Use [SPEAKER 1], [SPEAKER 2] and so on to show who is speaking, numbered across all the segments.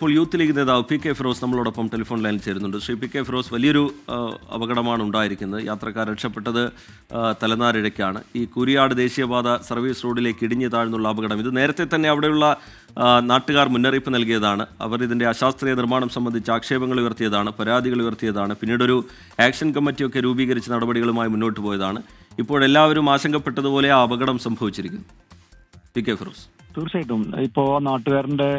[SPEAKER 1] ഇപ്പോൾ youth league നേതാവ് P K Firoz നമ്മളോടൊപ്പം ടെലിഫോൺ ലൈനിൽ ചേരുന്നുണ്ട്. ശ്രീ പി കെ ഫിറോസ്, വലിയൊരു അപകടമാണ് ഉണ്ടായിരിക്കുന്നത്. യാത്രക്കാർ രക്ഷപ്പെട്ടത് തലനാരിഴയ്ക്കാണ്. ഈ കുരിയാട് ദേശീയപാത സർവീസ് റോഡിലേക്ക് ഇടിഞ്ഞു താഴ്ന്നുള്ള അപകടം. ഇത് നേരത്തെ തന്നെ അവിടെയുള്ള നാട്ടുകാർ മുന്നറിയിപ്പ് നൽകിയതാണ്. അവർ ഇതിൻ്റെ അശാസ്ത്രീയ നിർമ്മാണം സംബന്ധിച്ച് ആക്ഷേപങ്ങൾ ഉയർത്തിയതാണ്, പരാതികൾ ഉയർത്തിയതാണ്. പിന്നീടൊരു ആക്ഷൻ കമ്മിറ്റിയൊക്കെ രൂപീകരിച്ച് നടപടികളുമായി മുന്നോട്ട് പോയതാണ്. ഇപ്പോഴെല്ലാവരും ആശങ്കപ്പെട്ടതുപോലെ ആ അപകടം സംഭവിച്ചിരിക്കുന്നു. P K Firoz.
[SPEAKER 2] തീർച്ചയായിട്ടും ഇപ്പോൾ നാട്ടുകാരന്റെ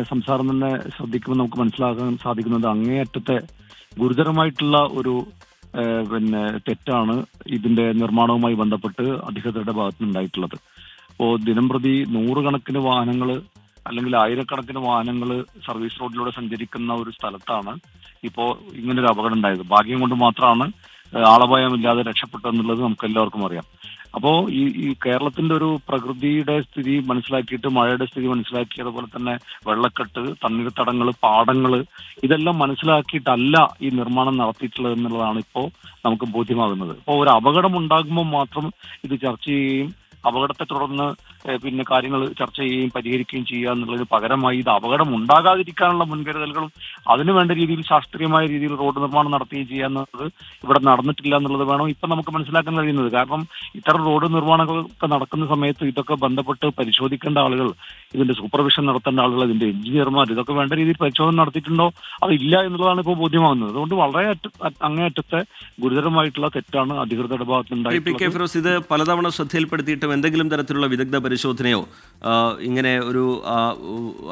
[SPEAKER 2] സംസാരം തന്നെ ശ്രദ്ധിക്കുമ്പോൾ നമുക്ക് മനസ്സിലാക്കാൻ സാധിക്കുന്നത് അങ്ങേയറ്റത്തെ ഗുരുതരമായിട്ടുള്ള ഒരു തെറ്റാണ് ഇതിന്റെ നിർമ്മാണവുമായി ബന്ധപ്പെട്ട് അധികൃതരുടെ ഭാഗത്ത് ഉണ്ടായിട്ടുള്ളത്. ഇപ്പോൾ ദിനംപ്രതി നൂറുകണക്കിന് വാഹനങ്ങൾ അല്ലെങ്കിൽ ആയിരക്കണക്കിന് വാഹനങ്ങൾ സർവീസ് റോഡിലൂടെ സഞ്ചരിക്കുന്ന ഒരു സ്ഥലത്താണ് ഇപ്പോൾ ഇങ്ങനൊരു അപകടം ഉണ്ടായത്. ഭാഗ്യം കൊണ്ട് മാത്രമാണ് ആളപായമില്ലാതെ രക്ഷപ്പെട്ടെന്നുള്ളത് നമുക്ക് എല്ലാവർക്കും അറിയാം. അപ്പോ ഈ കേരളത്തിന്റെ ഒരു പ്രകൃതിയുടെ സ്ഥിതി മനസ്സിലാക്കിയിട്ട്, മഴയുടെ സ്ഥിതി മനസ്സിലാക്കി, അതുപോലെ തന്നെ വെള്ളക്കെട്ട്, തണ്ണീർത്തടങ്ങൾ, പാടങ്ങള്, ഇതെല്ലാം മനസ്സിലാക്കിയിട്ടല്ല ഈ നിർമ്മാണം നടത്തിയിട്ടുള്ളത് എന്നുള്ളതാണ് ഇപ്പോൾ നമുക്ക് ബോധ്യമാകുന്നത്. അപ്പോൾ ഒരു അപകടം ഉണ്ടാകുമ്പോൾ മാത്രം ഇത് ചർച്ച ചെയ്യുകയും അപകടത്തെ തുടർന്ന് കാര്യങ്ങൾ ചർച്ച ചെയ്യുകയും പരിഹരിക്കുകയും ചെയ്യുക എന്നുള്ളതിന് പകരമായി ഇത് അപകടം ഉണ്ടാകാതിരിക്കാനുള്ള മുൻകരുതലുകളും അതിനു വേണ്ട രീതിയിൽ ശാസ്ത്രീയമായ രീതിയിൽ റോഡ് നിർമ്മാണം നടത്തുകയും ചെയ്യുക എന്നുള്ളത് ഇവിടെ നടന്നിട്ടില്ല എന്നുള്ളത് വേണം ഇപ്പം നമുക്ക് മനസ്സിലാക്കാൻ കഴിയുന്നത്. കാരണം ഇത്തരം റോഡ് നിർമ്മാണങ്ങളൊക്കെ നടക്കുന്ന സമയത്ത് ഇതൊക്കെ ബന്ധപ്പെട്ട് പരിശോധിക്കേണ്ട ആളുകൾ, ഇതിന്റെ സൂപ്പർവിഷൻ നടത്തേണ്ട ആളുകൾ, ഇതിന്റെ എഞ്ചിനീയർമാർ, ഇതൊക്കെ വേണ്ട രീതിയിൽ പരിശോധന നടത്തിയിട്ടുണ്ടോ അതില്ല എന്നുള്ളതാണ് ഇപ്പോൾ ബോധ്യമാകുന്നത്. അതുകൊണ്ട് വളരെ അങ്ങേയറ്റത്തെ ഗുരുതരമായിട്ടുള്ള തെറ്റാണ് അധികൃതരുടെ ഭാഗത്തുനിന്നുണ്ടായിട്ടുള്ളത്.
[SPEAKER 1] ഇത് പലതവണ ശ്രദ്ധയിൽപ്പെടുത്തിയിട്ടും എന്തെങ്കിലും തരത്തിലുള്ള വിദഗ്ധ പരിശോധനയോ ഇങ്ങനെ ഒരു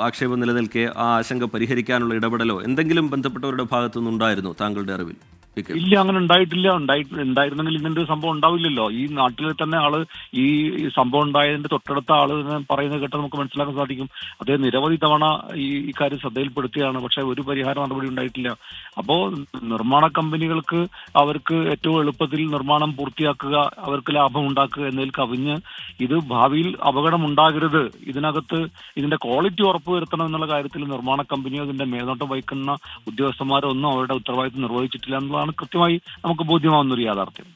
[SPEAKER 1] ആക്ഷേപം നിലനിൽക്കെ ആ ആശങ്ക പരിഹരിക്കാനുള്ള ഇടപെടലോ എന്തെങ്കിലും ബന്ധപ്പെട്ടവരുടെ ഭാഗത്തുനിന്ന് ഉണ്ടായിരുന്നു താങ്കളുടെ അറിവിൽ?
[SPEAKER 2] ഇല്ല, അങ്ങനെ ഉണ്ടായിട്ടില്ല. ഉണ്ടായിരുന്നെങ്കിൽ ഇങ്ങനത്തെ ഒരു സംഭവം ഉണ്ടാവില്ലല്ലോ. ഈ നാട്ടിൽ തന്നെ ആള് ഈ സംഭവം ഉണ്ടായതിന്റെ തൊട്ടടുത്ത ആള് പറയുന്നത് കേട്ടാൽ നമുക്ക് മനസ്സിലാക്കാൻ സാധിക്കും. അദ്ദേഹം നിരവധി തവണ ഈ കാര്യം ശ്രദ്ധയിൽപ്പെടുത്തിയാണ്, പക്ഷെ ഒരു പരിഹാര നടപടി ഉണ്ടായിട്ടില്ല. അപ്പോ നിർമ്മാണ കമ്പനികൾക്ക് അവർക്ക് ഏറ്റവും എളുപ്പത്തിൽ നിർമ്മാണം പൂർത്തിയാക്കുക, അവർക്ക് ലാഭം ഉണ്ടാക്കുക എന്നതിൽ കവിഞ്ഞ് ഇത് ഭാവിയിൽ അപകടം ഉണ്ടാകരുത്, ഇതിന്റെ ക്വാളിറ്റി ഉറപ്പുവരുത്തണം എന്നുള്ള കാര്യത്തിൽ നിർമ്മാണ കമ്പനിയോ ഇതിന്റെ മേൽനോട്ടം വഹിക്കുന്ന ഉദ്യോഗസ്ഥന്മാരോ ഒന്നും അവരുടെ ഉത്തരവാദിത്വം നിർവഹിച്ചിട്ടില്ല എന്നുള്ളതാണ് കൃത്യമായി നമുക്ക് ബോധ്യമാവുന്ന ഒരു യാഥാർത്ഥ്യം.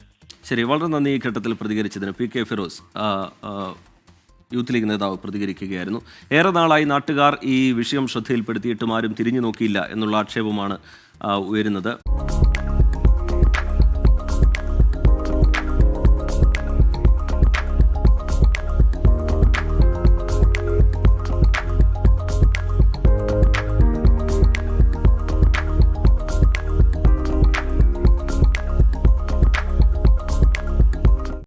[SPEAKER 1] ശരി, വളരെ നന്ദി. ഈ ഘട്ടത്തിൽ പ്രതികരിച്ചതിന് P K Firoz, youth league നേതാവ്, പ്രതികരിക്കുകയായിരുന്നു. ഏറെ നാളായി നാട്ടുകാർ ഈ വിഷയം ശ്രദ്ധയിൽപ്പെടുത്തിയിട്ടും ആരും തിരിഞ്ഞു നോക്കിയില്ല എന്നുള്ള ആക്ഷേപമാണ് ഉയരുന്നത്.